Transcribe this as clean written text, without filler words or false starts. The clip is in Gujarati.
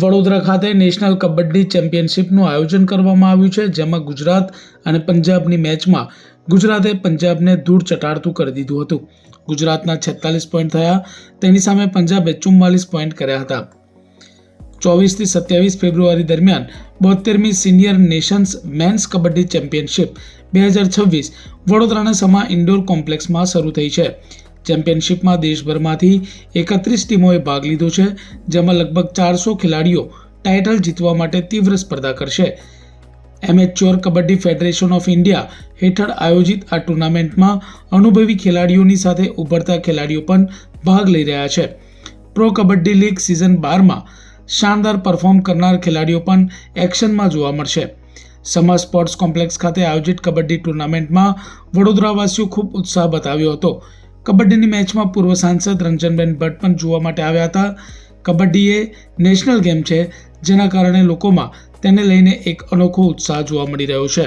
વડોદરા ખાતે નેશનલ કબડ્ડી ચેમ્પિયનશિપનું આયોજન કરવામાં આવ્યું છે, જેમાં ગુજરાત અને પંજાબની મેચમાં ગુજરાતે પંજાબને ધૂળ ચટાડતું કરી દીધું હતું. ગુજરાતના 46 પોઈન્ટ થયા, તેની સામે પંજાબે 44 પોઈન્ટ કર્યા હતા. 24 થી 27 ફેબ્રુઆરી દરમિયાન 72મી senior nations men's kabaddi championship 2026 વડોદરાના સમા ઇન્ડોર કોમ્પ્લેક્સમાં શરૂ થઈ છે. ચેમ્પિયનશિપમાં દેશભરમાંથી 31 ટીમોએ ભાગ લીધો છે, જેમાં લગભગ 400 ખેલાડીઓ ટાઇટલ જીતવા માટે તીવ્ર સ્પર્ધા કરશે. Amateur kabaddi federation of India હેઠળ આયોજિત આ ટુર્નામેન્ટમાં અનુભવી ખેલાડીઓની સાથે ઉભરતા ખેલાડીઓ પણ ભાગ લઈ રહ્યા છે. પ્રો કબડ્ડી લીગ સિઝન 12માં શાનદાર પરફોર્મ કરનાર ખેલાડીઓ પણ એક્શનમાં જોવા મળશે. સમા સ્પોર્ટ્સ કોમ્પ્લેક્સ ખાતે આયોજિત કબડ્ડી ટુર્નામેન્ટમાં વડોદરાવાસીઓ ખૂબ ઉત્સાહ બતાવ્યો હતો. કબડ્ડીની મેચમાં પૂર્વ સાંસદ રંજનબેન ભટ્ટ પણ જોવા માટે આવ્યા હતા. કબડ્ડી એ નેશનલ ગેમ છે, જેના કારણે લોકોમાં તેને લઈને એક અનોખો ઉત્સાહ જોવા મળી રહ્યો છે.